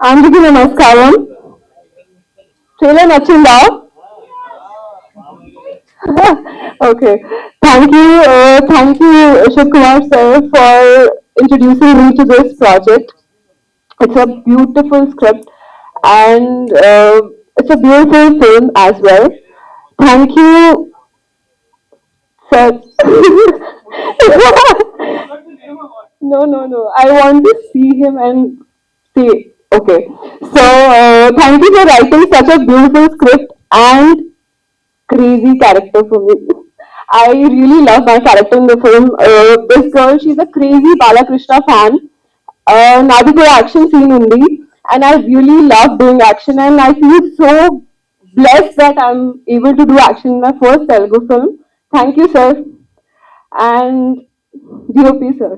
అందరికీ నమస్కారం. ట్రైలర్ నచ్చిందా? Okay. Thank you, Shiv Kumar sir, for introducing me to this project. It's a beautiful script and it's a beautiful film as well. Thank you, sir. No. I want to see him and see. Okay. So, thank you for writing such a beautiful script and crazy character for me. I really love my character in the film. This girl, she's a crazy Balakrishna fan. Nadi koi action scene undi, and I really love doing action, and I feel so blessed that I'm able to do action in my first Telugu film. Thank you, sir, and DOP, sir.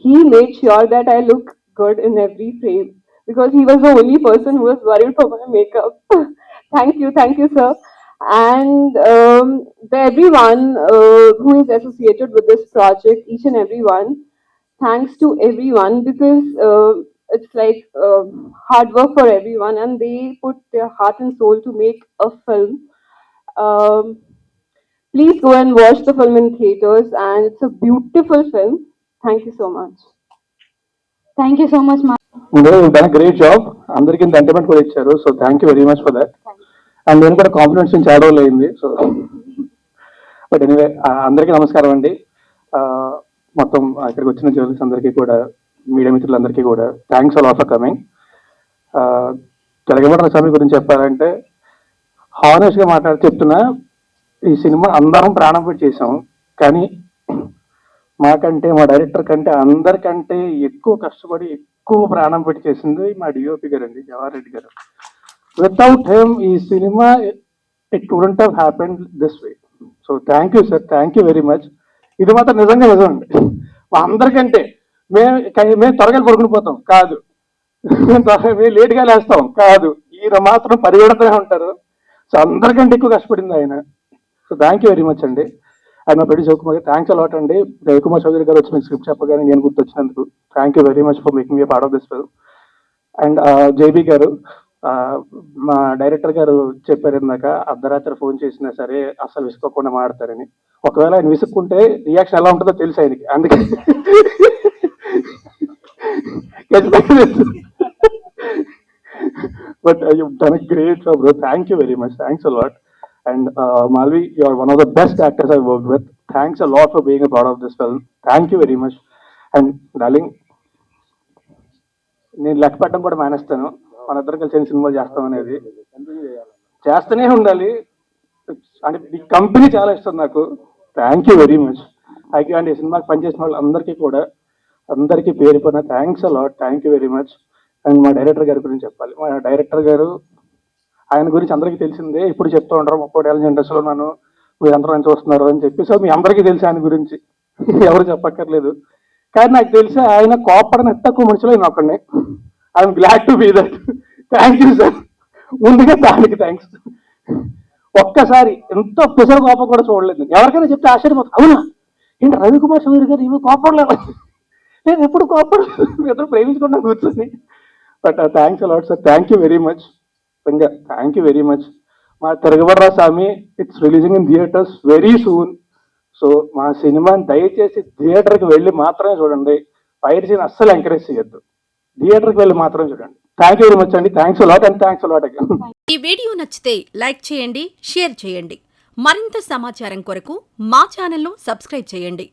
He made sure that I look good in every frame because he was the only person who was worried for my makeup. Thank you, sir. And everyone who is associated with this project, each and everyone, thanks to everyone because it's like hard work for everyone and they put their heart and soul to make a film. Um, Please go and watch the film in theaters, and it's a beautiful film. Thank you so much. Thank you so much, Ma. You've done a great job. అందరికీ sentiment కూడా ఇచ్చారు. So thank you very much for that. And నేను కూడా confidence నుంచి చాలా రోజులు అయింది. So but anyway అందరికీ నమస్కారం అండి. మొత్తం ఇక్కడికి వచ్చిన జర్నలిస్ట్ అందరికీ కూడా, మీడియా మిత్రులందరికీ కూడా thanks all for coming. Telangana స్వామి గురించి చెప్పాలంటే హానెస్ట్గా చెప్తున్నా, ఈ సినిమా అందరం ప్రాణం పెట్టి చేసాం. కానీ మాకంటే, మా డైరెక్టర్ కంటే అందరికంటే ఎక్కువ కష్టపడి ఎక్కువ ప్రాణం పెట్టి చేసింది మా డిఓపి గారు అండి, జవహర్ రెడ్డి గారు. వితౌట్ హిమ్ ఈ cinema it wouldn't have happened this way. So thank you sir, thank you very much. ఇది మాత్రం నిజంగా నిజం అండి. మా అందరికంటే మేము త్వరగా పడుకుని పోతాం కాదు, మేము లేట్గా లేస్తాం కాదు, ఈయన మాత్రం పరిగెడుతూనే ఉంటారు. సో అందరికంటే ఎక్కువ కష్టపడింది ఆయన. So thank you very much అండి. అండ్ మా ప్రొడ్యూసర్ కుమార్ గారు థ్యాంక్స్ అలాట్ అండి. రవికుమార్ చౌదరి గారు వచ్చి మీకు స్క్రిప్ట్ చెప్పగానే నేను గుర్తొచ్చినందుకు thank you very much for making a part of this film. And JB garu, మా డైరెక్టర్ గారు చెప్పారు ఇందాక, అర్ధరాత్రి ఫోన్ చేసినా సరే అసలు విసుకోకుండా మాడతారని. ఒకవేళ ఆయన విసుక్కుంటే రియాక్షన్ ఎలా ఉంటుందో తెలుసు ఆయనకి, అందుకే but you done a great job bro. Thank you very much, thanks a lot. And Malvi, you are one of the best actors I've worked with. Thanks a lot for being a part of this film. Thank you very much. And darling, నేను లెక్క పెట్టడం కూడా మానేస్తాను. మన ఇద్దరం కలిసి సినిమాలు చేస్తాం అనేది చేస్తూనే ఉండాలి. అంటే ఈ కంపెనీ చాలా ఇష్టం నాకు. Thank you very much. And ఈ సినిమాకి పనిచేసిన వాళ్ళందరికీ కూడా, అందరికీ పేరు పైన thanks a lot. Thank you very much. And మా డైరెక్టర్ గారి గురించి చెప్పాలి. మా డైరెక్టర్ గారు, ఆయన గురించి అందరికీ తెలిసిందే. ఇప్పుడు చెప్తూ ఉంటారు 30 ఏళ్ళ ఇండస్ట్రీలో నన్ను మీరందరూ అని చూస్తున్నారు అని చెప్పి. సో మీ అందరికీ తెలిసి ఆయన గురించి ఎవరు చెప్పక్కర్లేదు. కానీ నాకు తెలిసి ఆయన కోపడని తక్కువ మనుషులు ఆయన ఒక్కడిని. I'm glad to be that. Thank you sir. ముందుగా దానికి థ్యాంక్స్. ఒక్కసారి ఎంతో పిసర కోపం కూడా చూడలేదు. ఎవరికైనా చెప్తే ఆశ్చర్యపోతారు, అవునా ఏంటి రవికుమార్ చౌదరి గారు ఏమో కోపడలేదు. నేను ఎప్పుడు కోపడలేదు, ఇద్దరు ప్రేమించుకున్నా కూర్చొని. But thanks a lot sir. Thank you very much. Thank you very much. మా Tiragabadara Saami it's releasing in theatres very soon. So మా సినిమాని దయచేసి థియేటర్కి వెళ్ళి మాత్రమే చూడండి. ఫైర్ సీన్ అస్సలు ఎంకరేజ్ చేయొద్దు, థియేటర్కి వెళ్ళి మాత్రమే చూడండి. థ్యాంక్ యూ వెరీ మచ్ అండి. Thanks a lot and thanks a lot again. ఈ వీడియో నచ్చితే లైక్ చేయండి, షేర్ చేయండి. మరింత సమాచారం కొరకు మా ఛానల్ను సబ్స్క్రైబ్ చేయండి.